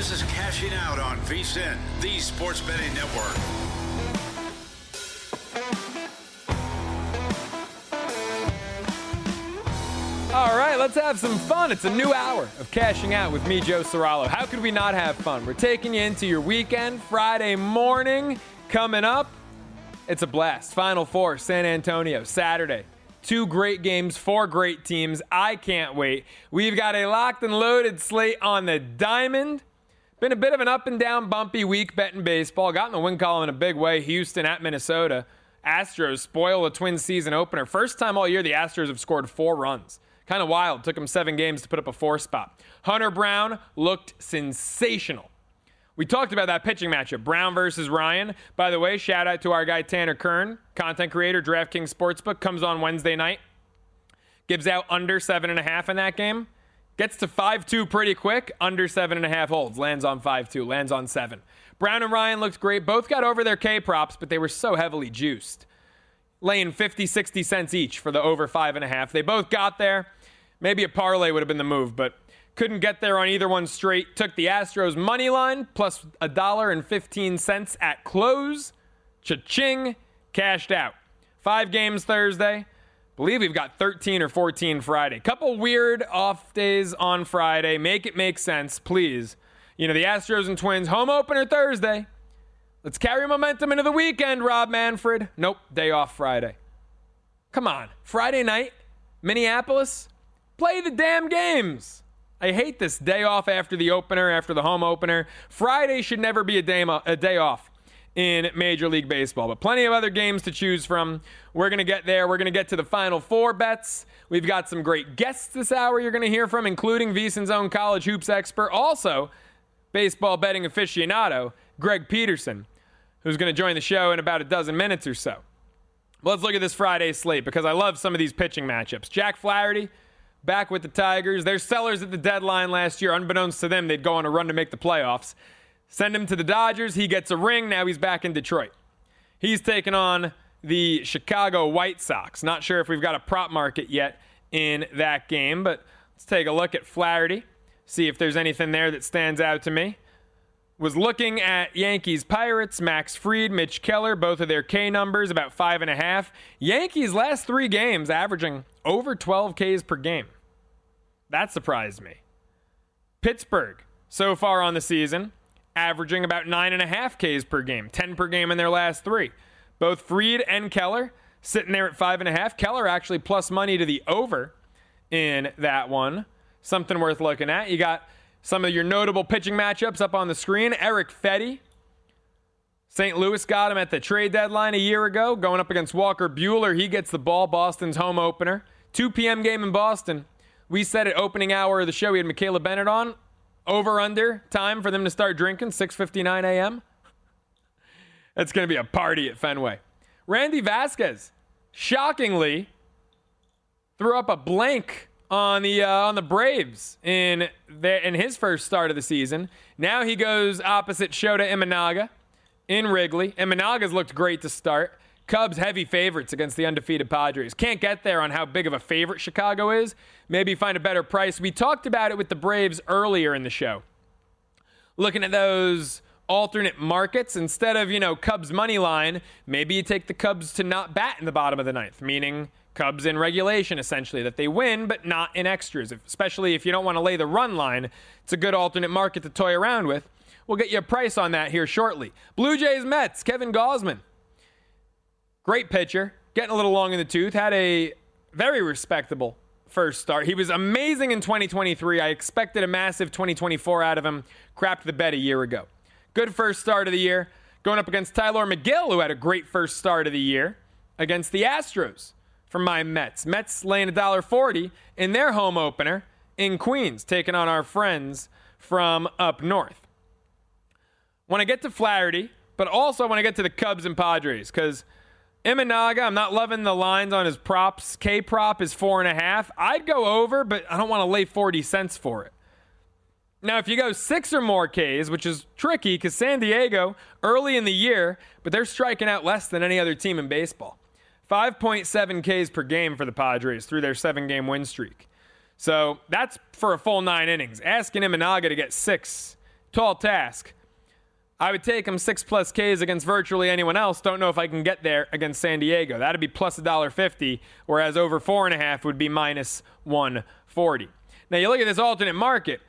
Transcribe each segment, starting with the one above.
This is Cashing Out on VSiN, the sports betting network. All right, let's have some fun. It's a new hour of Cashing Out with me, Joe Ceraulo. How could we not have fun? We're taking you into your weekend, Friday morning. Coming up, it's a blast. Final Four, San Antonio, Saturday. 2 great games, 4 great teams. I can't wait. We've got a locked and loaded slate on the diamond. Been a bit of an up and down, bumpy week betting baseball. Got in the win column in a big way. Houston at Minnesota. Astros spoil a Twins season opener. First time all year the Astros have scored 4 runs. Kind of wild. Took them 7 games to put up a 4 spot. Hunter Brown looked sensational. We talked about that pitching matchup, Brown versus Ryan. By the way, shout out to our guy Tanner Kern, content creator, DraftKings Sportsbook, comes on Wednesday night. Gives out under 7.5 in that game. Gets to 5-2 pretty quick. Under 7.5 holds. Lands on 5-2. Lands on 7. Brown and Ryan looked great. Both got over their K props, but they were so heavily juiced. Laying 50, 60 cents each for the over 5.5. They both got there. Maybe a parlay would have been the move, but couldn't get there on either one straight. Took the Astros money line plus $1.15 at close. Cha-ching. Cashed out. 5 games Thursday. Believe we've got 13 or 14 Friday. Couple weird off days on Friday. Make it make sense, please. You know, the Astros and Twins, home opener Thursday. Let's carry momentum into the weekend, Rob Manfred. Nope, day off Friday. Come on, Friday night, Minneapolis, play the damn games. I hate this day off after the opener, after the home opener. Friday should never be a day off in Major League Baseball, but plenty of other games to choose from. We're going to get there. We're going to get to the Final Four bets. We've got some great guests this hour you're going to hear from, including VSiN's own college hoops expert, also baseball betting aficionado, Greg Peterson, who's going to join the show in about a dozen minutes or so. Let's look at this Friday slate because I love some of these pitching matchups. Jack Flaherty, back with the Tigers. They're sellers at the deadline last year. Unbeknownst to them, they'd go on a run to make the playoffs. Send him to the Dodgers. He gets a ring. Now he's back in Detroit. He's taking on the Chicago White Sox. Not sure if we've got a prop market yet in that game, but let's take a look at Flaherty, see if there's anything there that stands out to me. Was looking at Yankees Pirates, Max Fried, Mitch Keller, both of their K numbers, about 5.5. Yankees last 3 games averaging over 12 Ks per game. That surprised me. Pittsburgh, so far on the season, averaging about 9.5 Ks per game, 10 per game in their last 3. Both Fried and Keller sitting there at 5.5. Keller actually plus money to the over in that one. Something worth looking at. You got some of your notable pitching matchups up on the screen. Eric Fetty. St. Louis got him at the trade deadline a year ago, going up against Walker Buehler. He gets the ball, Boston's home opener. 2 p.m. game in Boston. We said at opening hour of the show, we had Michaela Bennett on. Over under time for them to start drinking, 6:59 a.m. That's going to be a party at Fenway. Randy Vasquez, shockingly, threw up a blank on the Braves in his first start of the season. Now he goes opposite Shota Imanaga in Wrigley. Imanaga's looked great to start. Cubs heavy favorites against the undefeated Padres. Can't get there on how big of a favorite Chicago is. Maybe find a better price. We talked about it with the Braves earlier in the show. Looking at those alternate markets, instead of, Cubs money line, maybe you take the Cubs to not bat in the bottom of the ninth, meaning Cubs in regulation, essentially, that they win, but not in extras. Especially if you don't want to lay the run line, it's a good alternate market to toy around with. We'll get you a price on that here shortly. Blue Jays Mets, Kevin Gausman. Great pitcher, getting a little long in the tooth, had a very respectable first start. He was amazing in 2023. I expected a massive 2024 out of him. Crapped the bet a year ago. Good first start of the year. Going up against Tyler McGill, who had a great first start of the year against the Astros from my Mets. Mets laying $1.40 in their home opener in Queens, taking on our friends from up north. When I get to Flaherty, but also when I get to the Cubs and Padres, because Imanaga, I'm not loving the lines on his props. K prop is 4.5. I'd go over, but I don't want to lay 40 cents for it. Now, if you go 6 or more Ks, which is tricky because San Diego, early in the year, but they're striking out less than any other team in baseball. 5.7 Ks per game for the Padres through their 7-game win streak. So that's for a full 9 innings. Asking Imanaga to get 6 Tall task. I would take him 6+ Ks against virtually anyone else. Don't know if I can get there against San Diego. That'd be plus $1.50, whereas over 4.5 would be minus 140. Now you look at this alternate market,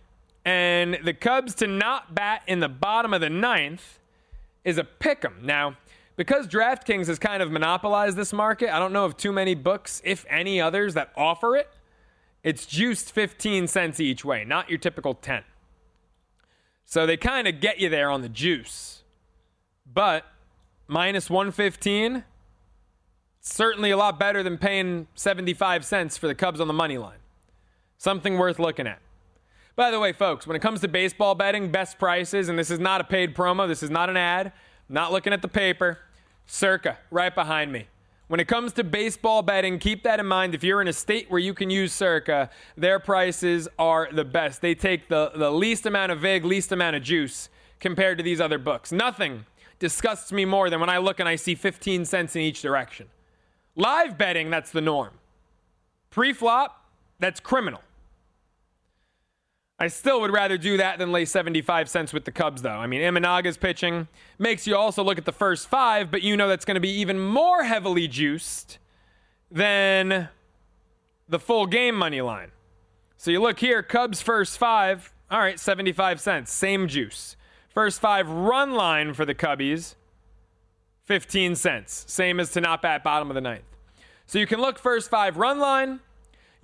and the Cubs to not bat in the bottom of the ninth is a pick'em. Now, because DraftKings has kind of monopolized this market, I don't know of too many books, if any others, that offer it. It's juiced 15 cents each way, not your typical 10. So they kind of get you there on the juice. But minus 115, certainly a lot better than paying 75 cents for the Cubs on the money line. Something worth looking at. By the way, folks, when it comes to baseball betting, best prices, and this is not a paid promo, this is not an ad, I'm not looking at the paper, Circa, right behind me. When it comes to baseball betting, keep that in mind. If you're in a state where you can use Circa, their prices are the best. They take the least amount of vig, least amount of juice compared to these other books. Nothing disgusts me more than when I look and I see 15 cents in each direction. Live betting, that's the norm. Pre-flop, that's criminal. I still would rather do that than lay 75 cents with the Cubs, though. I mean, Imanaga's pitching makes you also look at the first 5, but you know that's going to be even more heavily juiced than the full game money line. So you look here, Cubs first 5, all right, 75 cents, same juice. First 5 run line for the Cubbies, 15 cents, same as to not bat bottom of the ninth. So you can look first 5 run line.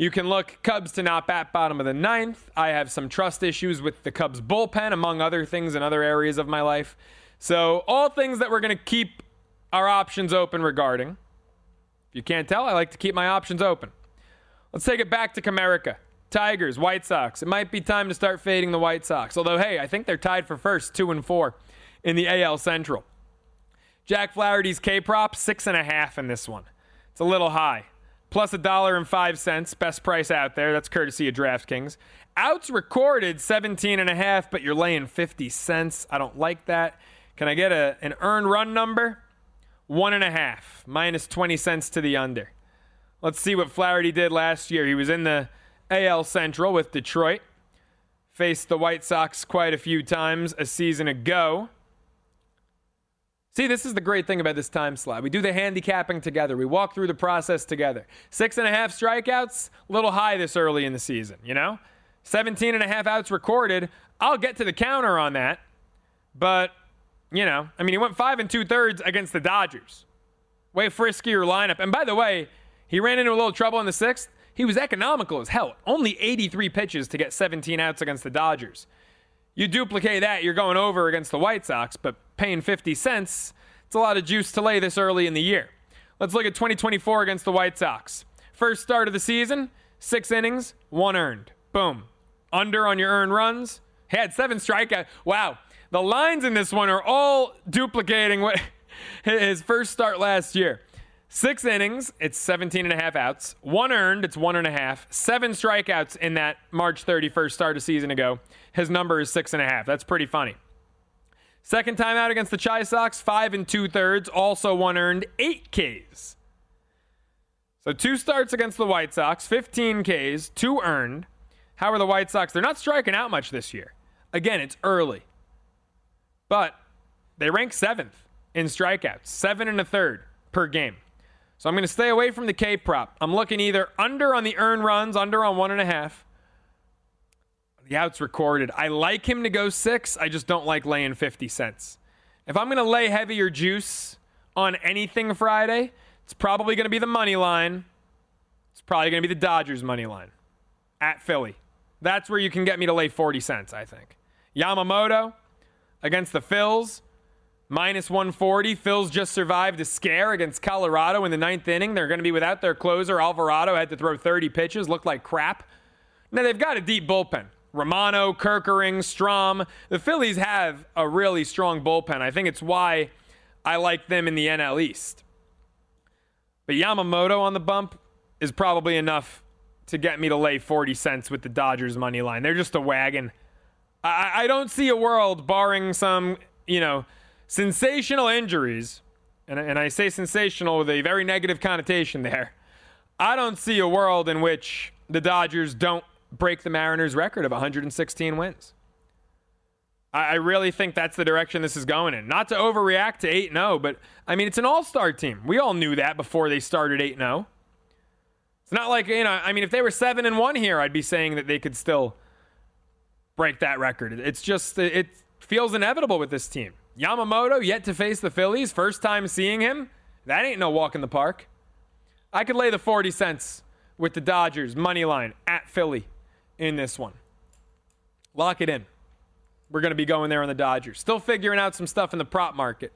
You can look Cubs to not bat bottom of the ninth. I have some trust issues with the Cubs bullpen, among other things in other areas of my life. So all things that we're going to keep our options open regarding. If you can't tell, I like to keep my options open. Let's take it back to Comerica. Tigers, White Sox. It might be time to start fading the White Sox. Although, hey, I think they're tied for first, 2-4 in the AL Central. Jack Flaherty's K-prop, 6.5 in this one. It's a little high. Plus $1.05, best price out there. That's courtesy of DraftKings. Outs recorded 17.5, but you're laying 50 cents. I don't like that. Can I get an earned run number? 1.5, minus 20 cents to the under. Let's see what Flaherty did last year. He was in the AL Central with Detroit. Faced the White Sox quite a few times a season ago. See, this is the great thing about this time slot. We do the handicapping together. We walk through the process together. 6.5 strikeouts, a little high this early in the season, you know? 17.5 outs recorded. I'll get to the counter on that. But, you know, I mean, he went 5 2/3 against the Dodgers. Way friskier lineup. And by the way, he ran into a little trouble in the 6th. He was economical as hell. Only 83 pitches to get 17 outs against the Dodgers. You duplicate that, you're going over against the White Sox, but paying 50 cents, it's a lot of juice to lay this early in the year. Let's look at 2024 against the White Sox. First start of the season, 6 innings, 1 earned. Boom. Under on your earned runs. He had 7 strikeouts. Wow. The lines in this one are all duplicating what his first start last year. 6 innings, it's 17.5 outs. 1 earned, it's 1.5. 7 strikeouts in that March 31st start a season ago. His number is 6.5. That's pretty funny. Second time out against the Chi Sox, 5 2/3, also 1 earned, 8 Ks. So 2 starts against the White Sox, 15 Ks, 2 earned. How are the White Sox? They're not striking out much this year. Again, it's early. But they rank 7th in strikeouts, 7 1/3 per game. So I'm going to stay away from the K prop. I'm looking either under on the earned runs, under on 1.5. The outs recorded. I like him to go 6. I just don't like laying 50 cents. If I'm going to lay heavier juice on anything Friday, it's probably going to be the money line. It's probably going to be the Dodgers money line at Philly. That's where you can get me to lay 40 cents, I think. Yamamoto against the Phils. Minus 140. Phils just survived a scare against Colorado in the 9th inning. They're going to be without their closer. Alvarado had to throw 30 pitches. Looked like crap. Now, they've got a deep bullpen. Romano, Kerkering, Strom. The Phillies have a really strong bullpen. I think it's why I like them in the NL East. But Yamamoto on the bump is probably enough to get me to lay 40 cents with the Dodgers money line. They're just a wagon. I don't see a world barring some, sensational injuries, and I say sensational with a very negative connotation there. I don't see a world in which the Dodgers don't break the Mariners' record of 116 wins. I really think that's the direction this is going in. Not to overreact to 8-0, but, I mean, it's an all-star team. We all knew that before they started 8-0. It's not like, if they were 7-1 here, I'd be saying that they could still break that record. It's just, it feels inevitable with this team. Yamamoto yet to face the Phillies. First time seeing him. That ain't no walk in the park. I could lay the 40 cents with the Dodgers money line at Philly in this one. Lock it in. We're going to be going there on the Dodgers. Still figuring out some stuff in the prop market.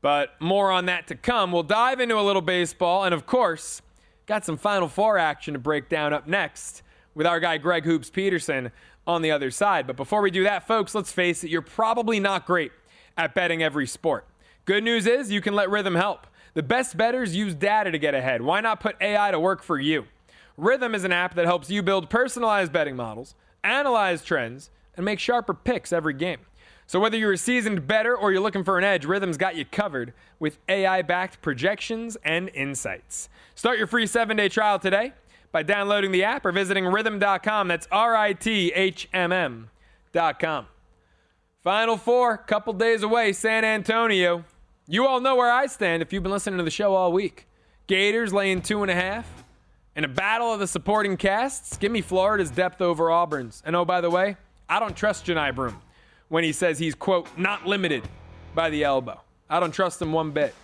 But more on that to come. We'll dive into a little baseball. And, of course, got some Final Four action to break down up next with our guy Greg Hoops Peterson on the other side. But before we do that, folks, let's face it, you're probably not great at betting every sport. Good news is you can let Rhythm help. The best bettors use data to get ahead. Why not put AI to work for you? Rhythm is an app that helps you build personalized betting models, analyze trends, and make sharper picks every game. So whether you're a seasoned bettor or you're looking for an edge, Rhythm's got you covered with AI-backed projections and insights. Start your free 7-day trial today by downloading the app or visiting rhythm.com. That's RITHMM.com. Final Four, couple days away, San Antonio. You all know where I stand if you've been listening to the show all week. Gators laying 2.5. In a battle of the supporting casts, give me Florida's depth over Auburn's. And oh, by the way, I don't trust Janai Broom when he says he's, quote, not limited by the elbow. I don't trust him one bit.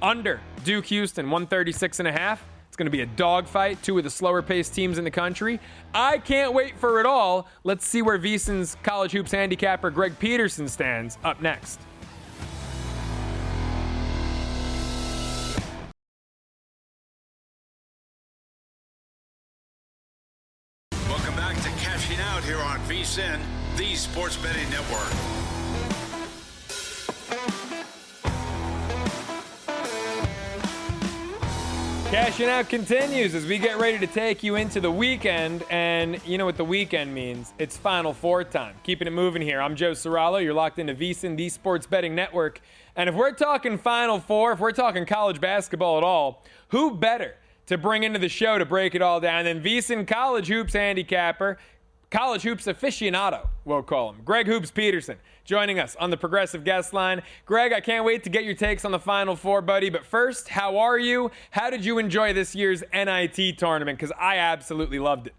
Under Duke Houston, 136.5. It's going to be a dogfight, two of the slower-paced teams in the country. I can't wait for it all. Let's see where VSiN's college hoops handicapper Greg Peterson stands up next. Welcome back to Cashing Out here on VSiN, the Sports Betting Network. Cashing Out continues as we get ready to take you into the weekend, and you know what the weekend means. It's Final Four time. Keeping it moving here. I'm Joe Ceraulo. You're locked into VSiN, the Sports Betting Network. And if we're talking Final Four, if we're talking college basketball at all, who better to bring into the show to break it all down than VSiN college hoops handicapper, college hoops aficionado, we'll call him, Greg Hoops Peterson, joining us on the Progressive Guest Line. Greg, I can't wait to get your takes on the Final Four, buddy. But first, how are you? How did you enjoy this year's NIT tournament? Because I absolutely loved it.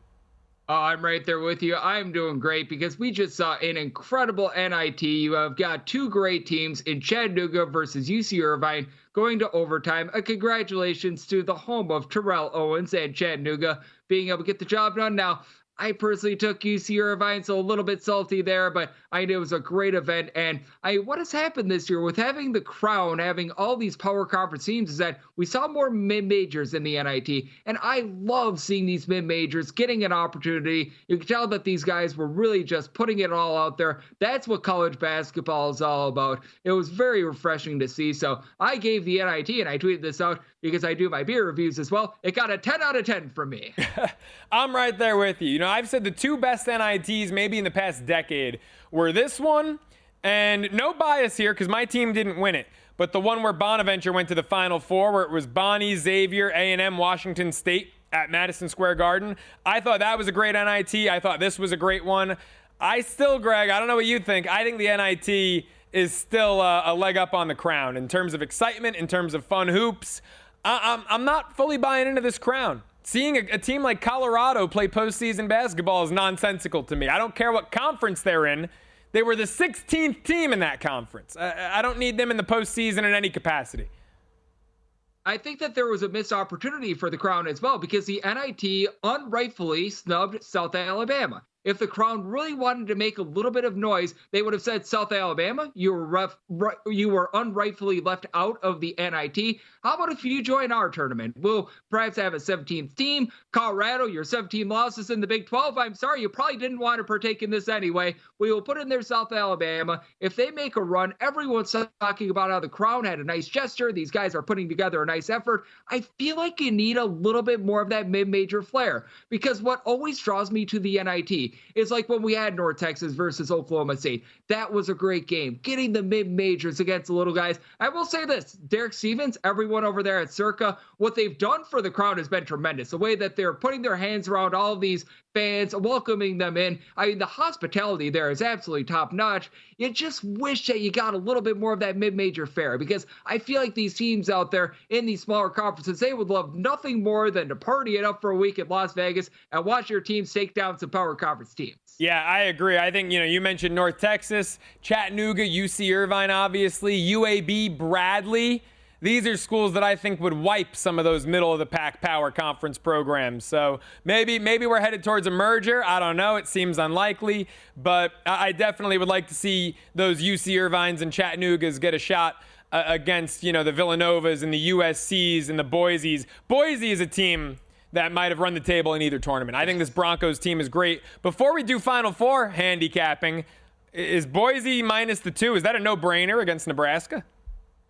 Oh, I'm right there with you. I'm doing great because we just saw an incredible NIT. You have got two great teams in Chattanooga versus UC Irvine going to overtime. Congratulations to the home of Terrell Owens and Chattanooga being able to get the job done. Now, I personally took UC Irvine, so a little bit salty there, but I knew it was a great event. And what has happened this year with having the Crown, having all these power conference teams, is that we saw more mid-majors in the NIT. And I love seeing these mid-majors getting an opportunity. You can tell that these guys were really just putting it all out there. That's what college basketball is all about. It was very refreshing to see. So I gave the NIT, and I tweeted this out because I do my beer reviews as well. It got a 10 out of 10 from me. I'm right there with you. You know, I've said the two best NITs maybe in the past decade were this one, and no bias here because my team didn't win it, but the one where Bonaventure went to the Final Four, where it was Bonnie, Xavier, A&M, Washington State at Madison Square Garden. I thought that was a great NIT. I thought this was a great one. I still, Greg, I don't know what you think. I think the NIT is still a leg up on the Crown in terms of excitement, in terms of fun hoops. I'm not fully buying into this Crown. Seeing a team like Colorado play postseason basketball is nonsensical to me. I don't care what conference they're in. They were the 16th team in that conference. I don't need them in the postseason in any capacity. I think that there was a missed opportunity for the Crown as well because the NIT unrightfully snubbed South Alabama. If the Crown really wanted to make a little bit of noise, they would have said, South Alabama, you were unrightfully left out of the NIT. How about if you join our tournament? We'll perhaps have a 17th team. Colorado, your 17 losses in the Big 12. I'm sorry, you probably didn't want to partake in this anyway. We will put in there South Alabama. If they make a run, everyone's talking about how the Crown had a nice gesture. These guys are putting together a nice effort. I feel like you need a little bit more of that mid-major flair because what always draws me to the NIT It's like when we had North Texas versus Oklahoma State. That was a great game. Getting the mid-majors against the little guys. I will say this, Derek Stevens, everyone over there at Circa, what they've done for the crowd has been tremendous. The way that they're putting their hands around all of these fans, welcoming them in. I mean, the hospitality there is absolutely top notch. You just wish that you got a little bit more of that mid-major fare, because I feel like these teams out there in these smaller conferences, they would love nothing more than to party it up for a week in Las Vegas and watch your teams take down some power conference teams. Yeah, I agree. I think, you mentioned North Texas, Chattanooga, UC Irvine, obviously, UAB, Bradley. These are schools that I think would wipe some of those middle-of-the-pack power conference programs. So maybe we're headed towards a merger. I don't know. It seems unlikely. But I definitely would like to see those UC Irvines and Chattanoogas get a shot against, the Villanovas and the USCs and the Boise's. Boise is a team that might have run the table in either tournament. I think this Broncos team is great. Before we do Final Four handicapping, is Boise minus the 2? Is that a no-brainer against Nebraska?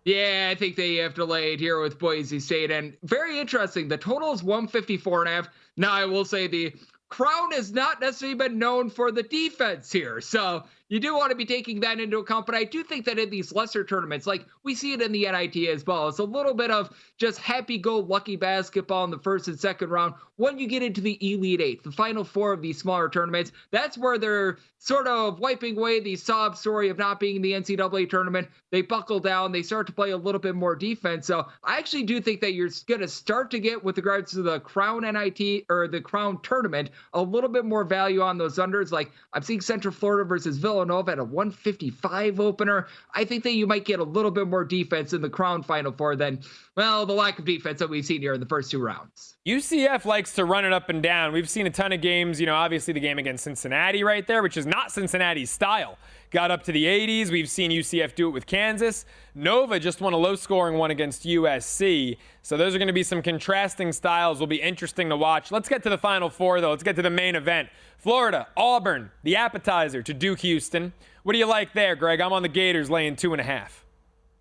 Yeah, I think they have to lay it here with Boise State. And very interesting, the total is 154.5. Now, I will say the Crown has not necessarily been known for the defense here. So you do want to be taking that into account. But I do think that in these lesser tournaments, like we see it in the NIT as well, it's a little bit of just happy-go-lucky basketball in the first and second round. When you get into the Elite Eight, the Final Four of these smaller tournaments, that's where they're sort of wiping away the sob story of not being in the NCAA tournament. They buckle down. They start to play a little bit more defense. So I actually do think that you're going to start to get, with regards to the Crown NIT or the Crown tournament, a little bit more value on those unders. Like I'm seeing Central Florida versus Villanova at a 155 opener. I think that you might get a little bit more defense in the Crown Final Four than, well, the lack of defense that we've seen here in the first two rounds. UCF likes to run it up and down. We've seen a ton of games, obviously the game against Cincinnati right there, which is not Cincinnati's style. Got up to the 80s. We've seen UCF do it with Kansas. Nova just won a low-scoring one against USC. So those are going to be some contrasting styles. Will be interesting to watch. Let's get to the Final Four, though. Let's get to the main event. Florida, Auburn, the appetizer to Duke Houston. What do you like there, Greg? I'm on the Gators laying 2.5.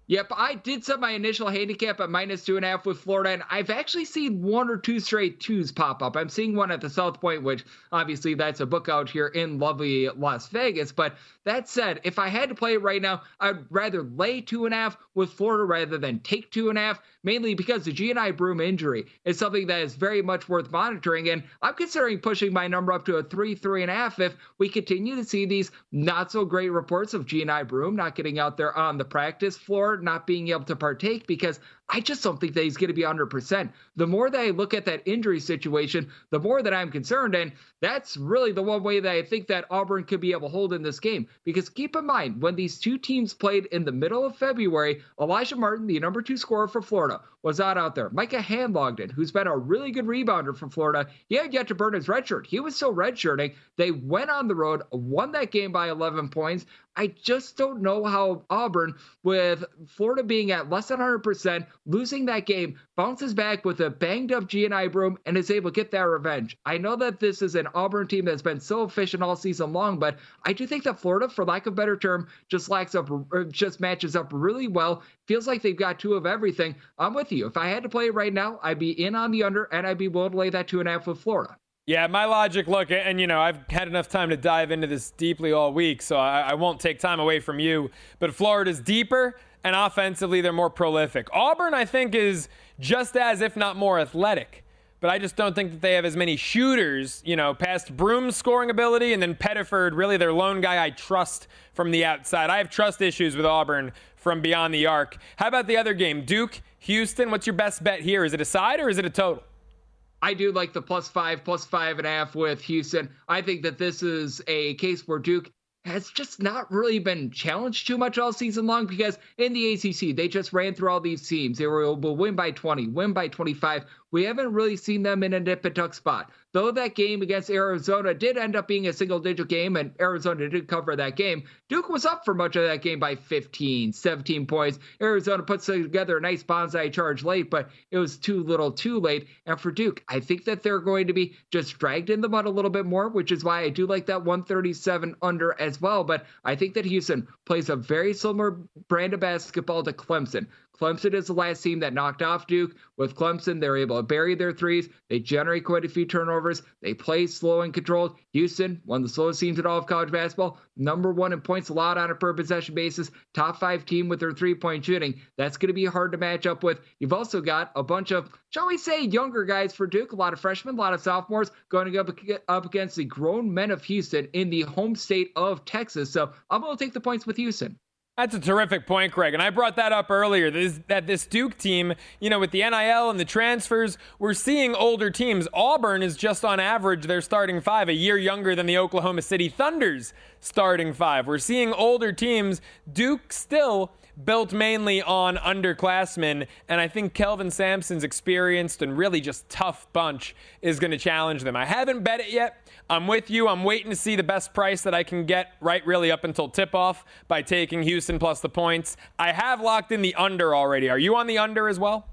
Yep, I did set my initial handicap at minus 2.5 with Florida, and I've actually seen one or two straight twos pop up. I'm seeing one at the South Point, which obviously that's a book out here in lovely Las Vegas. But that said, if I had to play it right now, I'd rather lay 2.5 with Florida rather than take 2.5, mainly because the G&I Broom injury is something that is very much worth monitoring. And I'm considering pushing my number up to a 3.5 if we continue to see these not so great reports of G&I Broom not getting out there on the practice floor, not being able to partake, because I just don't think that he's going to be 100%. The more that I look at that injury situation, the more that I'm concerned. And that's really the one way that I think that Auburn could be able to hold in this game. Because keep in mind, when these two teams played in the middle of February, Elijah Martin, the number 2 scorer for Florida, was not out there. Micah Handlogden, who's been a really good rebounder for Florida, he had yet to burn his red shirt. He was still redshirting. They went on the road, won that game by 11 points. I just don't know how Auburn, with Florida being at less than 100%, losing that game, bounces back with a banged-up G&I Broom and is able to get that revenge. I know that this is an Auburn team that's been so efficient all season long, but I do think that Florida, for lack of a better term, just matches up really well. Feels like they've got two of everything. I'm with you. If I had to play it right now, I'd be in on the under, and I'd be willing to lay that 2.5 with Florida. Yeah, my logic, look, and I've had enough time to dive into this deeply all week, so I won't take time away from you. But Florida's deeper, and offensively, they're more prolific. Auburn, I think, is just as, if not more, athletic. But I just don't think that they have as many shooters, past Broom's scoring ability, and then Pettiford, really their lone guy I trust from the outside. I have trust issues with Auburn from beyond the arc. How about the other game? Duke, Houston, what's your best bet here? Is it a side or is it a total? I do like the +5.5 with Houston. I think that this is a case where Duke has just not really been challenged too much all season long, because in the ACC, they just ran through all these teams. They were able to win by 20, win by 25. We haven't really seen them in a nip and tuck spot. Though that game against Arizona did end up being a single-digit game, and Arizona did cover that game, Duke was up for much of that game by 15, 17 points. Arizona puts together a nice bonsai charge late, but it was too little too late. And for Duke, I think that they're going to be just dragged in the mud a little bit more, which is why I do like that 137 under as well. But I think that Houston plays a very similar brand of basketball to Clemson. Clemson is the last team that knocked off Duke. With Clemson, they're able to bury their threes. They generate quite a few turnovers. They play slow and controlled. Houston, one of the slowest teams in all of college basketball, number one in points allowed on a per possession basis, top 5 team with their 3-point shooting. That's going to be hard to match up with. You've also got a bunch of, shall we say, younger guys for Duke, a lot of freshmen, a lot of sophomores going up against the grown men of Houston in the home state of Texas. So I'm going to take the points with Houston. That's a terrific point, Craig. And I brought that up earlier, that this Duke team, with the NIL and the transfers, we're seeing older teams. Auburn is just on average their starting 5, a year younger than the Oklahoma City Thunder's starting 5. We're seeing older teams. Duke still built mainly on underclassmen, and I think Kelvin Sampson's experienced and really just tough bunch is going to challenge them. I haven't bet it yet. I'm with you. I'm waiting to see the best price that I can get really up until tip-off by taking Houston plus the points. I have locked in the under already. Are you on the under as well?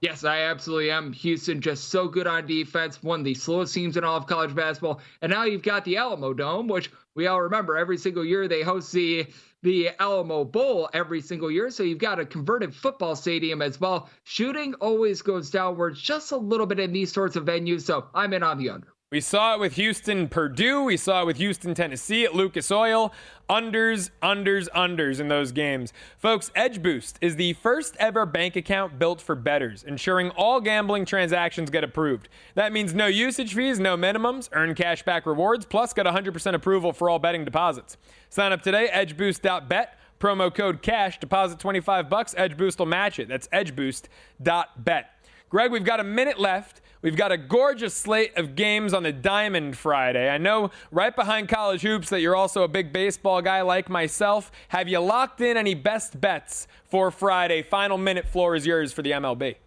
Yes, I absolutely am. Houston just so good on defense, one of the slowest teams in all of college basketball. And now you've got the Alamo Dome, which we all remember every single year they host the Alamo Bowl every single year. So you've got a converted football stadium as well. Shooting always goes downwards just a little bit in these sorts of venues. So I'm in on the under. We saw it with Houston, Purdue. We saw it with Houston, Tennessee at Lucas Oil. Unders in those games. Folks, Edge Boost is the first ever bank account built for bettors, ensuring all gambling transactions get approved. That means no usage fees, no minimums, earn cash back rewards, plus get 100% approval for all betting deposits. Sign up today, edgeboost.bet. Promo code CASH, deposit $25, Edge Boost will match it. That's edgeboost.bet. Greg, we've got a minute left. We've got a gorgeous slate of games on the Diamond Friday. I know right behind college hoops that you're also a big baseball guy like myself. Have you locked in any best bets for Friday? Final minute, floor is yours for the MLB.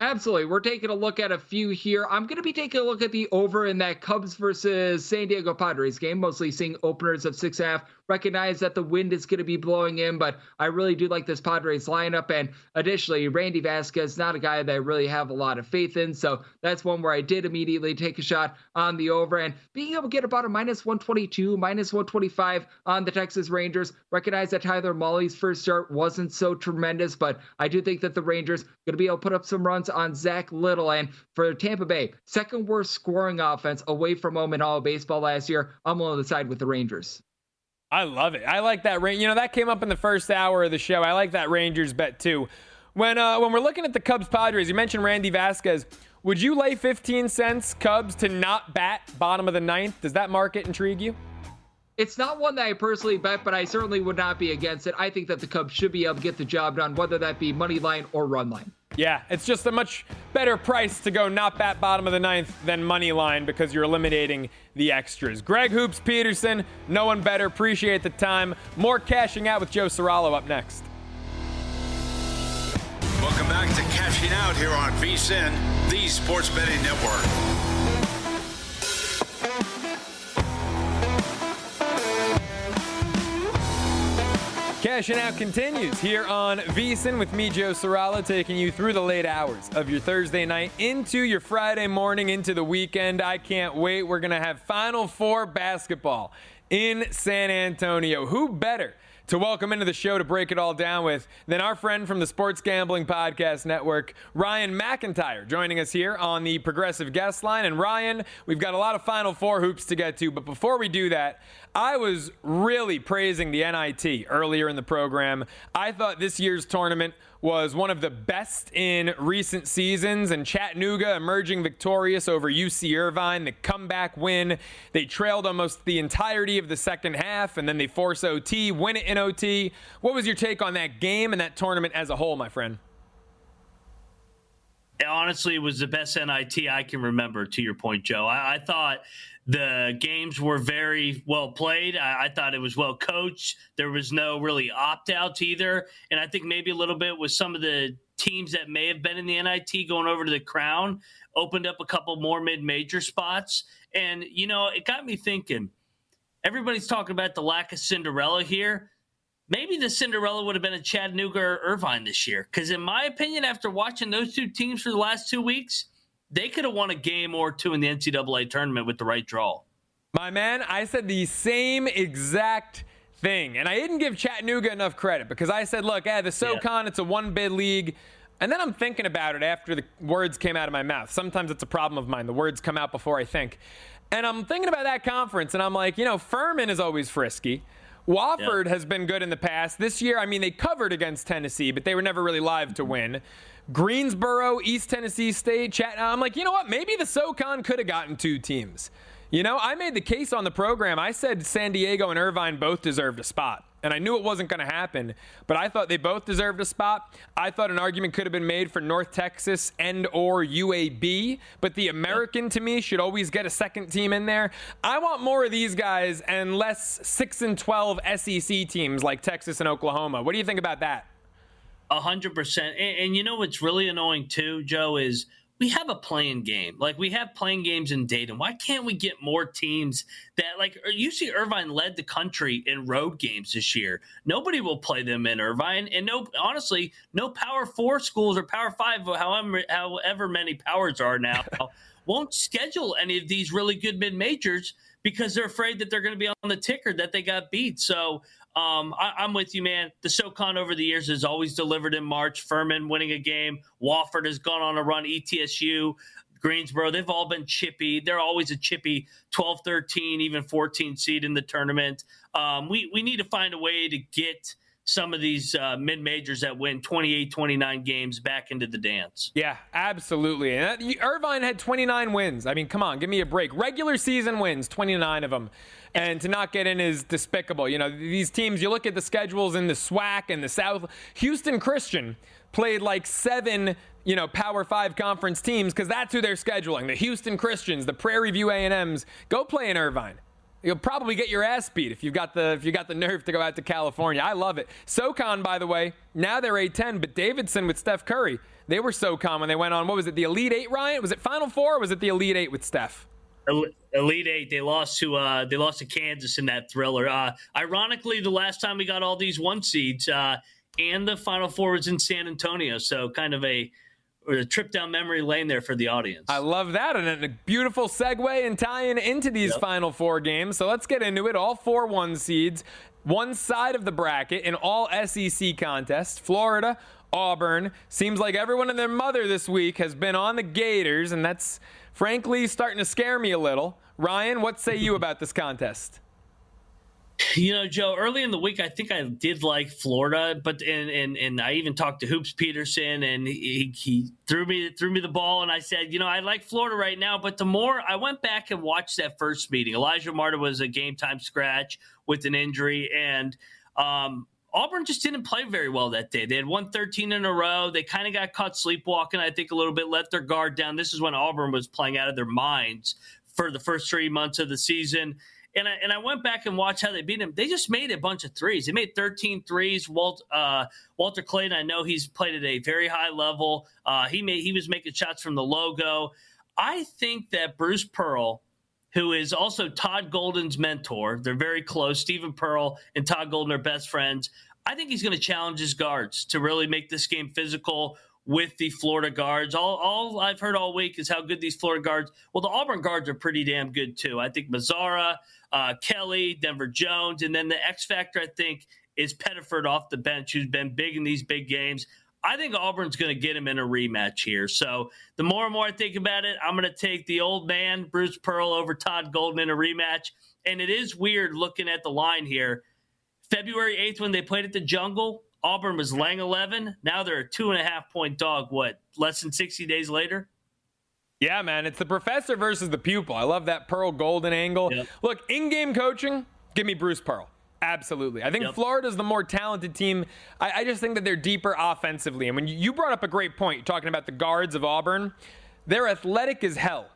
Absolutely. We're taking a look at a few here. I'm going to be taking a look at the over in that Cubs versus San Diego Padres game, mostly seeing openers of 6.5. Recognize that the wind is going to be blowing in, but I really do like this Padres lineup. And additionally, Randy Vasquez, not a guy that I really have a lot of faith in. So that's one where I did immediately take a shot on the over and being able to get about a -122, -125 on the Texas Rangers. Recognize that Tyler Mahley's first start wasn't so tremendous, but I do think that the Rangers going to be able to put up some runs on Zach Little. And for Tampa Bay, second worst scoring offense away from home in all of baseball last year, I'm willing to side with the Rangers. I love it. I like that. That came up in the first hour of the show. I like that Rangers bet too. When we're looking at the Cubs-Padres, you mentioned Randy Vasquez. Would you lay 15 cents Cubs to not bat bottom of the ninth? Does that market intrigue you? It's not one that I personally bet, but I certainly would not be against it. I think that the Cubs should be able to get the job done, whether that be money line or run line. Yeah, it's just a much better price to go not bat bottom of the ninth than money line because you're eliminating the extras. Greg Hoops Peterson, no one better. Appreciate the time. More Cashing Out with Joe Ceraulo up next. Welcome back to Cashing Out here on VSiN, the Sports Betting Network. Cashing Out continues here on VSiN with me, Joe Ceraulo, taking you through the late hours of your Thursday night into your Friday morning, into the weekend. I can't wait. We're going to have Final Four basketball in San Antonio. Who better to welcome into the show to break it all down with than our friend from the Sports Gambling Podcast Network, Ryan McIntyre, joining us here on the Progressive Guest Line. And Ryan, we've got a lot of Final Four hoops to get to, but before we do that, I was really praising the NIT earlier in the program. I thought this year's tournament was one of the best in recent seasons, and Chattanooga emerging victorious over UC Irvine, the comeback win. They trailed almost the entirety of the second half, and then they force OT, win it in OT. What was your take on that game and that tournament as a whole, my friend? Honestly, it was the best NIT I can remember, to your point, Joe. I thought the games were very well played. I thought it was well coached. There was no really opt-outs either. And I think maybe a little bit with some of the teams that may have been in the NIT going over to the Crown, opened up a couple more mid-major spots. And, it got me thinking, everybody's talking about the lack of Cinderella here. Maybe the Cinderella would have been a Chattanooga or Irvine this year. Because in my opinion, after watching those two teams for the last 2 weeks, they could have won a game or two in the NCAA tournament with the right draw. My man, I said the same exact thing. And I didn't give Chattanooga enough credit because I said, look, the SoCon, it's a one-bid league. And then I'm thinking about it after the words came out of my mouth. Sometimes it's a problem of mine. The words come out before I think. And I'm thinking about that conference, and I'm like, Furman is always frisky. Wofford has been good in the past. This year, they covered against Tennessee, but they were never really live to win. Greensboro, East Tennessee State, I'm like, you know what? Maybe the SoCon could have gotten 2 teams. I made the case on the program. I said San Diego and Irvine both deserved a spot. And I knew it wasn't going to happen, but I thought they both deserved a spot. I thought an argument could have been made for North Texas and or UAB, but the American, to me, should always get a second team in there. I want more of these guys and less 6-12 SEC teams like Texas and Oklahoma. What do you think about that? 100%. And what's really annoying, too, Joe, is we have a playing game. Like, we have playing games in Dayton. Why can't we get more teams that, like, UC Irvine led the country in road games this year? Nobody will play them in Irvine. And honestly, no Power 4 schools or Power 5, however many powers are now, won't schedule any of these really good mid-majors because they're afraid that they're going to be on the ticker that they got beat. So I'm with you, man. The SoCon over the years has always delivered in March. Furman winning a game. Wofford has gone on a run. ETSU, Greensboro, they've all been chippy. They're always a chippy 12, 13, even 14 seed in the tournament. We need to find a way to get some of these mid-majors that win 28, 29 games back into the dance. Yeah, absolutely. And Irvine had 29 wins. Come on, give me a break. Regular season wins, 29 of them. And to not get in is despicable. These teams, you look at the schedules in the SWAC and the South. Houston Christian played like 7, Power 5 conference teams because that's who they're scheduling. The Houston Christians, the Prairie View A&Ms. Go play in Irvine. You'll probably get your ass beat if you've got the nerve to go out to California. I love it. SoCon, by the way, now they're A-10, but Davidson with Steph Curry, they were SoCon when they went on, what was it, the Elite 8, Ryan? Was it Final Four or was it the Elite 8 with Steph? Elite 8. They lost to Kansas in that thriller. Ironically, the last time we got all these 1 seeds and the Final Four was in San Antonio, so kind of a trip down memory lane there for the audience. I love that, and a beautiful segue and tie-in into these Final Four games. So let's get into it. All 4 1 seeds, one side of the bracket in all SEC contests. Florida, Auburn. Seems like everyone and their mother this week has been on the Gators, and that's frankly starting to scare me a little. Ryan, what say you about this contest? Joe, early in the week, I think I did like Florida, but and I even talked to Hoops Peterson, and he threw me the ball, and I said, I like Florida right now. But the more I went back and watched that first meeting, Elijah Marta was a game time scratch with an injury, and Auburn just didn't play very well that day. They had won 13 in a row. They kind of got caught sleepwalking, I think, a little bit, let their guard down. This is when Auburn was playing out of their minds for the first 3 months of the season. And I went back and watched how they beat him. They just made a bunch of threes. They made 13 threes. Walter Clayton, I know he's played at a very high level. He was making shots from the logo. I think that Bruce Pearl, who is also Todd Golden's mentor, they're very close. Stephen Pearl and Todd Golden are best friends. I think he's going to challenge his guards to really make this game physical with the Florida guards. All I've heard all week is how good these Florida guards. Well, the Auburn guards are pretty damn good too. I think Mazzara, Kelly, Denver Jones, and then the X factor I think is Pettiford off the bench, who's been big in these big games. I think Auburn's going to get him in a rematch here. So the more and more I think about it, I'm going to take the old man, Bruce Pearl, over Todd Golden in a rematch. And it is weird looking at the line here. February 8th, when they played at the Jungle, Auburn was laying 11. Now they're a 2.5-point dog. Less than 60 days later? Yeah, man. It's the professor versus the pupil. I love that Pearl Golden angle. Yep. Look, in-game coaching, give me Bruce Pearl. Absolutely. I think Florida's the more talented team. I just think that they're deeper offensively. And when you brought up a great point, talking about the guards of Auburn, they're athletic as hell.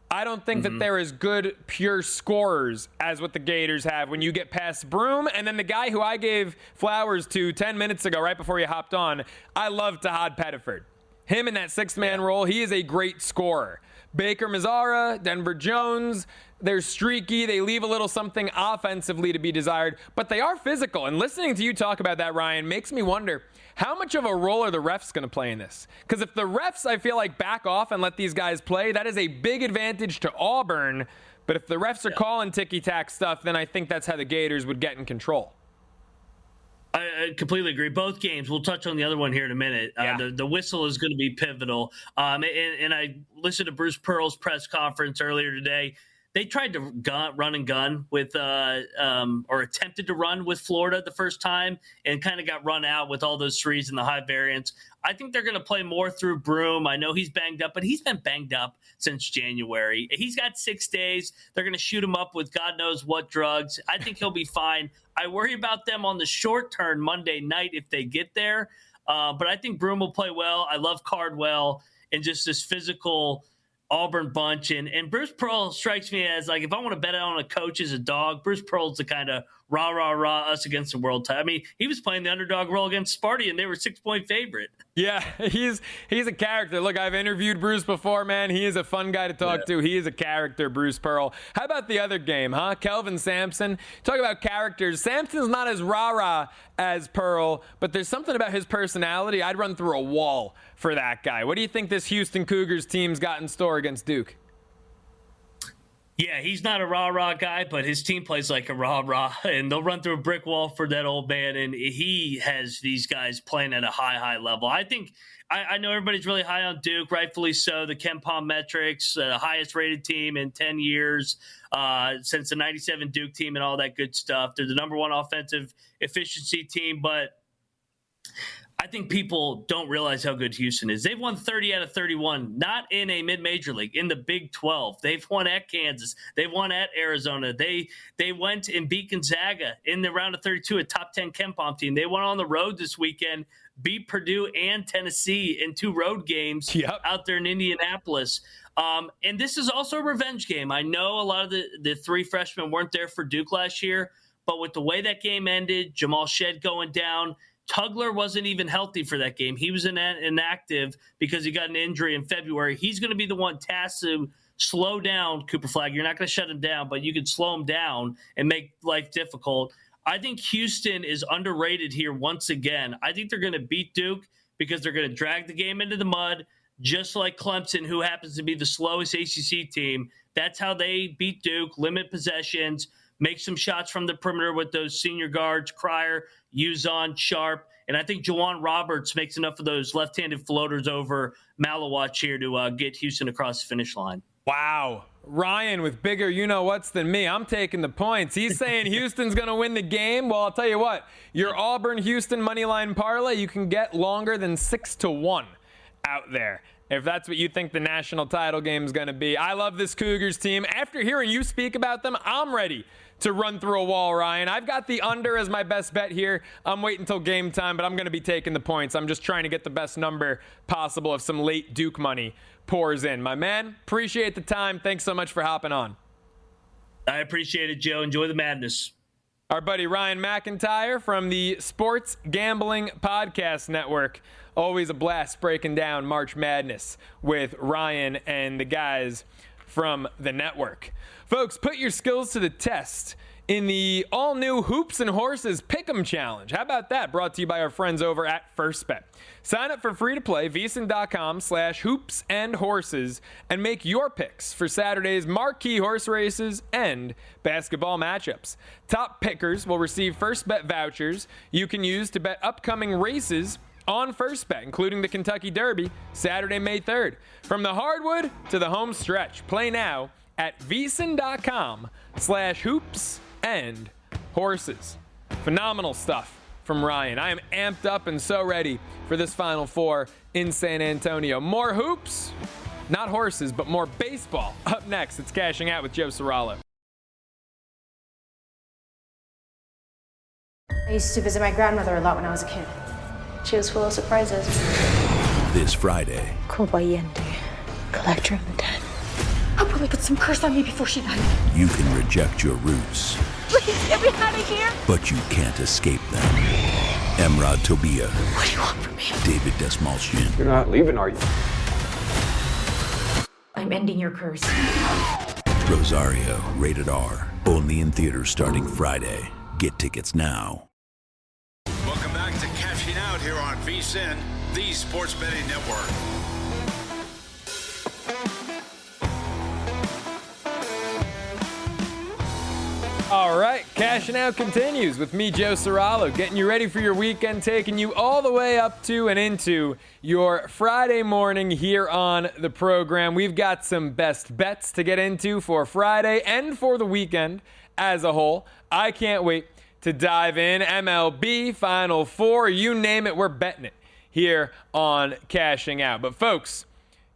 I don't think that they're as good pure scorers as what the Gators have when you get past Broom. And then the guy who I gave flowers to 10 minutes ago, right before you hopped on, I love Todd Pettiford. Him in that 6-man role, he is a great scorer. Baker Mazzara, Denver Jones, they're streaky. They leave a little something offensively to be desired, but they are physical. And listening to you talk about that, Ryan, makes me wonder, how much of a role are the refs going to play in this? Because if the refs, I feel like, back off and let these guys play, that is a big advantage to Auburn. But if the refs are calling ticky-tack stuff, then I think that's how the Gators would get in control. I completely agree. Both games. We'll touch on the other one here in a minute. Yeah. The whistle is going to be pivotal. And I listened to Bruce Pearl's press conference earlier today. They tried to run and gun with, or attempted to run with Florida the first time and kind of got run out with all those threes and the high variance. I think they're going to play more through Broom. I know he's banged up, but he's been banged up since January. He's got 6 days. They're going to shoot him up with God knows what drugs. I think he'll be fine. I worry about them on the short term Monday night if they get there. But I think Broom will play well. I love Cardwell and just this physical Auburn bunch. And Bruce Pearl strikes me as, like, if I want to bet on a coach as a dog, Bruce Pearl's the kind of rah, us against the world type. I mean, he was playing the underdog role against Sparty, and they were 6-point favorite. Yeah, he's a character. Look, I've interviewed Bruce before, man. He is a fun guy to talk to. He is a character, Bruce Pearl. How about the other game, huh? Kelvin Sampson. Talk about characters. Sampson's not as rah-rah as Pearl, but there's something about his personality. I'd run through a wall for that guy. What do you think this Houston Cougars team's got in store against Duke? Yeah, he's not a rah-rah guy, but his team plays like a rah-rah, and they'll run through a brick wall for that old man, and he has these guys playing at a high level. I think I know everybody's really high on Duke, rightfully so. The Ken Pom metrics, the highest-rated team in 10 years since the 97 Duke team and all that good stuff. They're the number 1 offensive efficiency team, but I think people don't realize how good Houston is. They've won 30 out of 31, not in a mid-major league, in the Big 12. They've won at Kansas. They've won at Arizona. They went and beat Gonzaga in the round of 32, a top 10 Ken Pom team. They went on the road this weekend, beat Purdue and Tennessee in 2 road games out there in Indianapolis. And this is also a revenge game. I know a lot of the 3 freshmen weren't there for Duke last year, but with the way that game ended, Jamal Shedd going down, Tugler wasn't even healthy for that game. He was inactive because he got an injury in February. He's going to be the one tasked to slow down Cooper Flagg. You're not going to shut him down, but you can slow him down and make life difficult. I think Houston is underrated here once again. I think they're going to beat Duke because they're going to drag the game into the mud, just like Clemson, who happens to be the slowest ACC team. That's how they beat Duke, limit possessions, make some shots from the perimeter with those senior guards, Cryer, Uzon, Sharp. And I think Juwan Roberts makes enough of those left-handed floaters over Malawach here to get Houston across the finish line. Wow. Ryan with bigger you-know-whats than me. I'm taking the points. He's saying Houston's going to win the game. Well, I'll tell you what. Your Auburn-Houston moneyline parlay, you can get longer than 6-1 out there, if that's what you think the national title game is going to be. I love this Cougars team. After hearing you speak about them, I'm ready to run through a wall, Ryan. I've got the under as my best bet here. I'm waiting until game time, but I'm going to be taking the points. I'm just trying to get the best number possible if some late Duke money pours in. My man, appreciate the time. Thanks so much for hopping on. I appreciate it, Joe. Enjoy the madness. Our buddy Ryan McIntyre from the Sports Gambling Podcast Network. Always a blast breaking down March Madness with Ryan and the guys from the network. Folks, put your skills to the test in the all-new Hoops and Horses Pick'em Challenge. How about that? Brought to you by our friends over at FirstBet. Sign up for free-to-play, vsin.com/hoopsandhorses, and make your picks for Saturday's marquee horse races and basketball matchups. Top pickers will receive FirstBet vouchers you can use to bet upcoming races on FirstBet, including the Kentucky Derby, Saturday, May 3rd. From the hardwood to the home stretch. Play now at vsin.com/hoopsandhorses. Phenomenal stuff from Ryan. I am amped up and so ready for this Final Four in San Antonio. More hoops, not horses, but more baseball. Up next, it's Cashing Out with Joe Ceraulo. I used to visit my grandmother a lot when I was a kid. She was full of surprises. This Friday, Kobayente, collector of the dead. I'll probably put some curse on me before she died. you can reject your roots, Please get me out of here. but you can't escape them. Emrod Tobia, What do you want from me? David Desmalchian, You're not leaving, are you? I'm ending your curse. Rosario, rated R. Only in theaters starting Friday. Get tickets now. Welcome back to Cashing Out here on VSiN, the Sports Betting Network. All right, Cashing Out continues with me, Joe Ceraulo, getting you ready for your weekend, taking you all the way up to and into your Friday morning here on the program. We've got some best bets to get into for Friday and for the weekend as a whole. I can't wait to dive in. MLB, Final Four, you name it, we're betting it here on Cashing Out. But folks,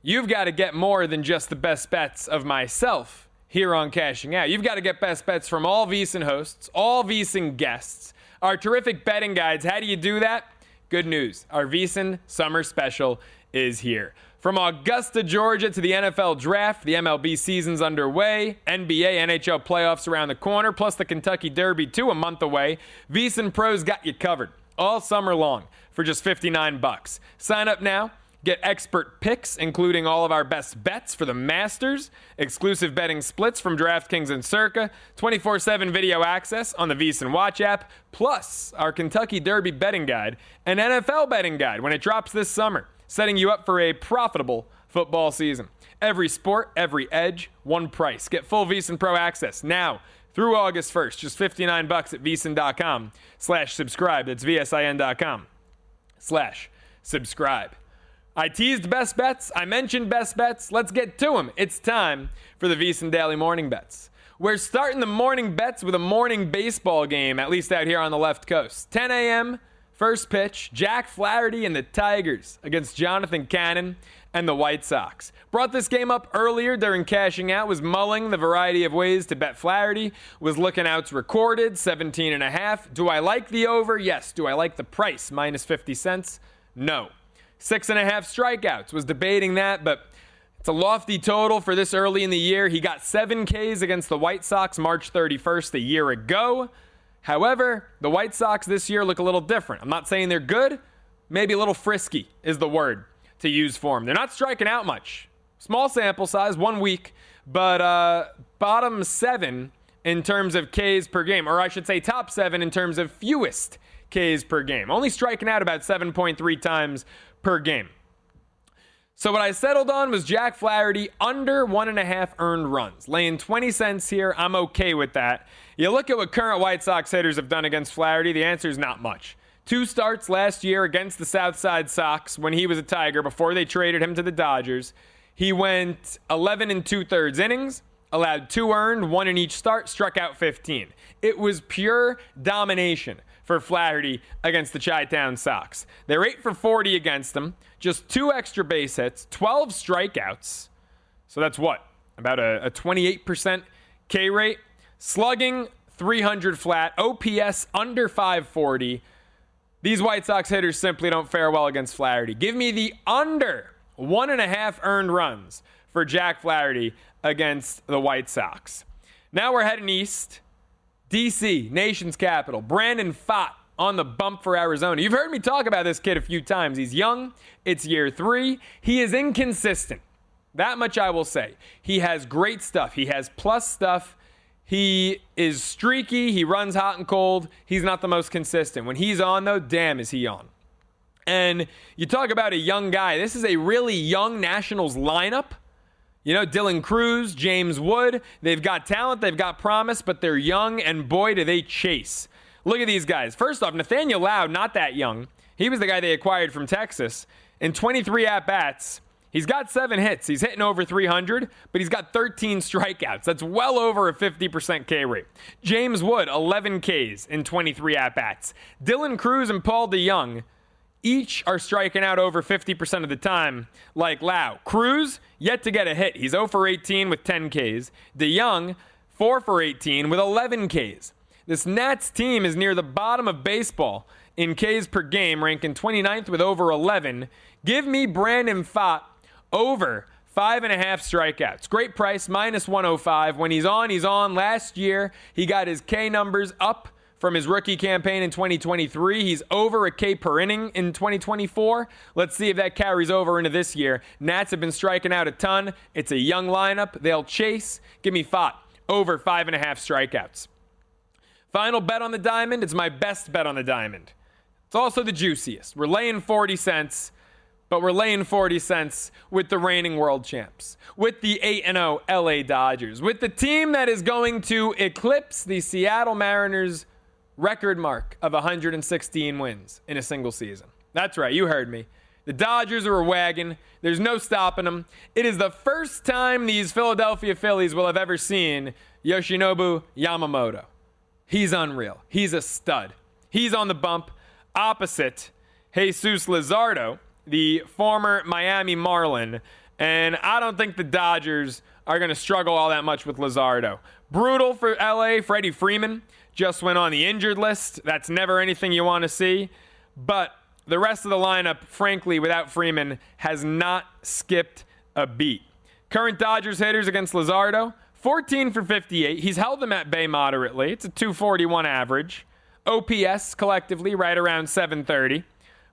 you've got to get more than just the best bets of myself here on Cashing Out. You've got to get best bets from all VSiN hosts, all VSiN guests, our terrific betting guides. How do you do that? Good news. Our VSiN Summer Special is here. From Augusta, Georgia to the NFL Draft, the MLB season's underway, NBA, NHL playoffs around the corner, plus the Kentucky Derby too a month away. VSiN Pros got you covered all summer long for just $59. Sign up now. Get expert picks, including all of our best bets for the Masters, exclusive betting splits from DraftKings and Circa, 24/7 video access on the VSiN Watch app, plus our Kentucky Derby betting guide and NFL betting guide when it drops this summer, setting you up for a profitable football season. Every sport, every edge, one price. Get full VSiN Pro access now through August 1st, just $59 at VSiN.com/subscribe. That's VSIN.com/subscribe. I teased best bets. I mentioned best bets. Let's get to them. It's time for the VSiN Daily Morning Bets. We're starting the morning bets with a morning baseball game, at least out here on the left coast. 10 a.m., first pitch, Jack Flaherty and the Tigers against Jonathan Cannon and the White Sox. Brought this game up earlier during Cashing Out, was mulling the variety of ways to bet Flaherty, was looking outs recorded, 17.5. Do I like the over? Yes. Do I like the price, minus 50 cents? No. 6.5 strikeouts. Was debating that, but it's a lofty total for this early in the year. He got 7 Ks against the White Sox March 31st a year ago. However, the White Sox this year look a little different. I'm not saying they're good. Maybe a little frisky is the word to use for them. They're not striking out much. Small sample size, 1 week, but bottom 7 in terms of Ks per game, or I should say top 7 in terms of fewest Ks per game. Only striking out about 7.3 times per game. So what I settled on was Jack Flaherty under 1.5 earned runs. Laying 20 cents here, I'm okay with that. You look at what current White Sox hitters have done against Flaherty, the answer is not much. 2 starts last year against the Southside Sox when he was a Tiger before they traded him to the Dodgers. He went 11 2/3 innings, allowed 2 earned, 1 in each start, struck out 15. It was pure domination for Flaherty against the Chi-Town Sox. They're 8 for 40 against them, just 2 extra base hits, 12 strikeouts. So that's what? About a 28% K rate. Slugging 300 flat, OPS under 540. These White Sox hitters simply don't fare well against Flaherty. Give me the under 1.5 earned runs for Jack Flaherty against the White Sox. Now we're heading east. D.C., nation's capital. Brandon Pfaadt on the bump for Arizona. You've heard me talk about this kid a few times. He's young. It's year 3. He is inconsistent. That much I will say. He has great stuff. He has plus stuff. He is streaky. He runs hot and cold. He's not the most consistent. When he's on, though, damn is he on. And you talk about a young guy. This is a really young Nationals lineup. You know, Dylan Cruz, James Wood, they've got talent, they've got promise, but they're young, and boy, do they chase. Look at these guys. First off, Nathaniel Loud, not that young. He was the guy they acquired from Texas. In 23 at-bats, he's got 7 hits. He's hitting over 300, but he's got 13 strikeouts. That's well over a 50% K rate. James Wood, 11 Ks in 23 at-bats. Dylan Cruz and Paul DeYoung each are striking out over 50% of the time, like Lau. Cruz, yet to get a hit. He's 0 for 18 with 10 Ks. DeYoung, 4 for 18 with 11 Ks. This Nats team is near the bottom of baseball in Ks per game, ranking 29th with over 11. Give me Brandon Pfaadt over 5.5 strikeouts. Great price, minus 105. When he's on, he's on. Last year, he got his K numbers up from his rookie campaign in 2023. He's over a K per inning in 2024. Let's see if that carries over into this year. Nats have been striking out a ton. It's a young lineup. They'll chase. Give me Pfaadt over 5.5 strikeouts. Final bet on the diamond. It's my best bet on the diamond. It's also the juiciest. We're laying 40 cents. but we're laying 40 cents with the reigning world champs, with the 8-0 LA Dodgers, with the team that is going to eclipse the Seattle Mariners record mark of 116 wins in a single season. That's right, you heard me. The Dodgers are a wagon. There's no stopping them. It is the first time these Philadelphia Phillies will have ever seen Yoshinobu Yamamoto. He's unreal. He's a stud. He's on the bump opposite Jesus Luzardo, the former Miami Marlin. And I don't think the Dodgers are going to struggle all that much with Luzardo. Brutal for LA. Freddie Freeman just went on the injured list. That's never anything you want to see. But the rest of the lineup, frankly, without Freeman, has not skipped a beat. Current Dodgers hitters against Luzardo, 14 for 58. He's held them at bay moderately. It's a 241 average. OPS collectively right around 730.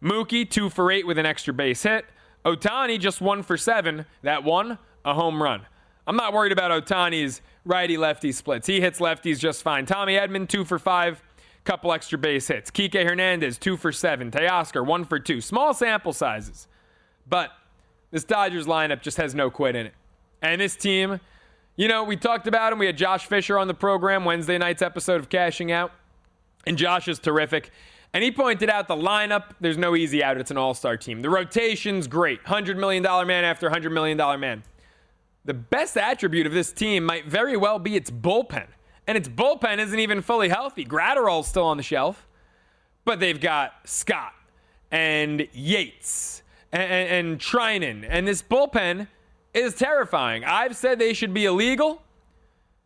Mookie, 2 for 8 with an extra base hit. Ohtani, just 1 for 7. That one, a home run. I'm not worried about Ohtani's righty-lefty splits. He hits lefties just fine. Tommy Edman, 2 for 5. Couple extra base hits. Kike Hernandez, 2 for 7. Teoscar, 1 for 2. Small sample sizes. But this Dodgers lineup just has no quit in it. And this team, we talked about him. We had Josh Fisher on the program, Wednesday night's episode of Cashing Out. And Josh is terrific. And he pointed out the lineup, there's no easy out. It's an all-star team. The rotation's great. $100 million man after $100 million man. The best attribute of this team might very well be its bullpen. And its bullpen isn't even fully healthy. Gratterall's still on the shelf. But they've got Scott and Yates and Trinan. And this bullpen is terrifying. I've said they should be illegal.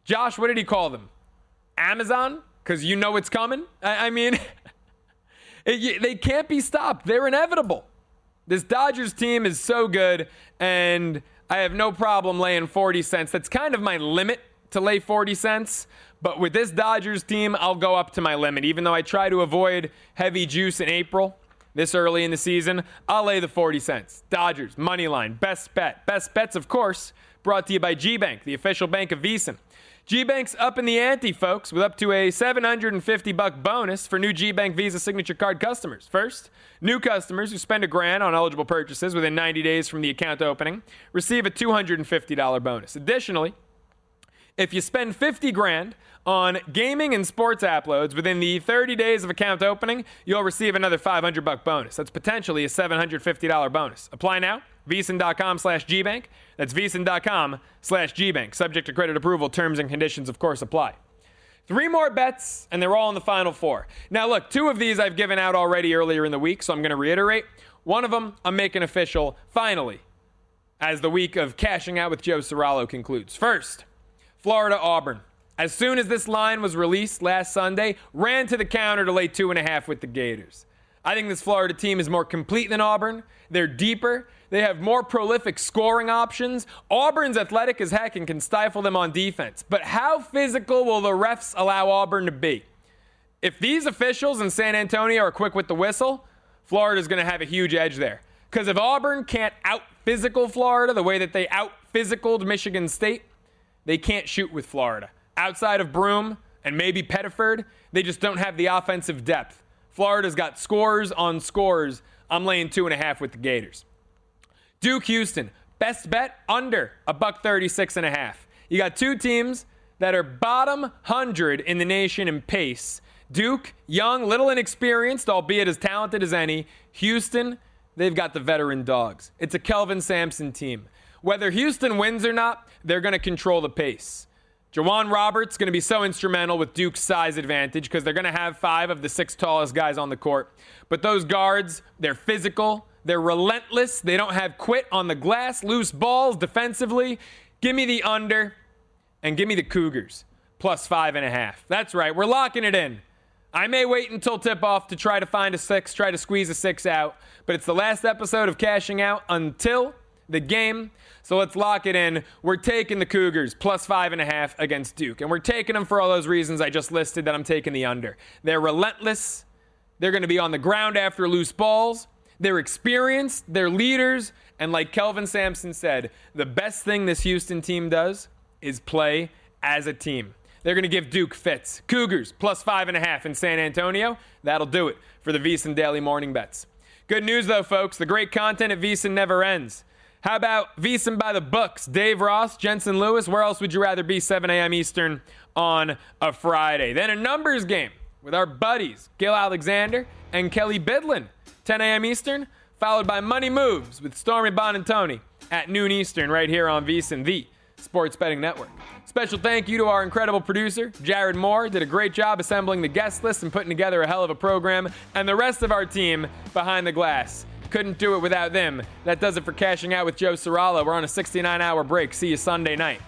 Josh, what did he call them? Amazon? Because you know it's coming? I mean, they can't be stopped. They're inevitable. This Dodgers team is so good. And I have no problem laying 40 cents. That's kind of my limit to lay 40 cents. But with this Dodgers team, I'll go up to my limit. Even though I try to avoid heavy juice in April, this early in the season, I'll lay the 40 cents. Dodgers, money line, best bet. Best bets, of course, brought to you by G-Bank, the official bank of VSiN. G-Bank's up in the ante, folks, with up to a $750 bonus for new G-Bank Visa Signature Card customers. First, new customers who spend $1,000 on eligible purchases within 90 days from the account opening receive a $250 bonus. Additionally, if you spend $50,000 on gaming and sports app loads within the 30 days of account opening, you'll receive another $500 bonus. That's potentially a $750 bonus. Apply now. VSiN.com/GBank. That's VSiN.com/GBank. Subject to credit approval. Terms and conditions, of course, apply. 3 more bets, and they're all in the final 4. Now, look, 2 of these I've given out already earlier in the week, so I'm going to reiterate. One of them I'm making official, finally, as the week of Cashing Out with Joe Ceraulo concludes. First, Florida-Auburn. As soon as this line was released last Sunday, ran to the counter to lay 2.5 with the Gators. I think this Florida team is more complete than Auburn. They're deeper. They have more prolific scoring options. Auburn's athletic as heck and can stifle them on defense. But how physical will the refs allow Auburn to be? If these officials in San Antonio are quick with the whistle, Florida's going to have a huge edge there. Because if Auburn can't out-physical Florida the way that they out-physicaled Michigan State, they can't shoot with Florida. Outside of Broome and maybe Pettiford, they just don't have the offensive depth. Florida's got scores on scores. I'm laying 2.5 with the Gators. Duke Houston, best bet under $136.5. You got 2 teams that are bottom 100 in the nation in pace. Duke, young, little inexperienced, albeit as talented as any. Houston, they've got the veteran dogs. It's a Kelvin Sampson team. Whether Houston wins or not, they're going to control the pace. Jawan Roberts going to be so instrumental with Duke's size advantage because they're going to have 5 of the 6 tallest guys on the court. But those guards, they're physical. They're relentless. They don't have quit on the glass, loose balls defensively. Give me the under and give me the Cougars plus 5.5. That's right. We're locking it in. I may wait until tip-off to try to find a 6, try to squeeze a 6 out. But it's the last episode of Cashing Out until the game. So let's lock it in. We're taking the Cougars plus 5.5 against Duke. And we're taking them for all those reasons I just listed that I'm taking the under. They're relentless. They're going to be on the ground after loose balls. They're experienced. They're leaders. And like Kelvin Sampson said, the best thing this Houston team does is play as a team. They're going to give Duke fits. Cougars plus 5.5 in San Antonio. That'll do it for the VSiN Daily Morning Bets. Good news, though, folks. The great content at VSiN never ends. How about VSiN by the books? Dave Ross, Jensen Lewis. Where else would you rather be? 7 a.m. Eastern on a Friday. Then a numbers game with our buddies Gil Alexander and Kelly Bidlin. 10 a.m. Eastern, followed by Money Moves with Stormy Bonantoni at noon Eastern right here on VSiN, the Sports Betting Network. Special thank you to our incredible producer, Jared Moore. Did a great job assembling the guest list and putting together a hell of a program. And the rest of our team behind the glass. Couldn't do it without them. That does it for Cashing Out with Joe Ceraulo. We're on a 69-hour break. See you Sunday night.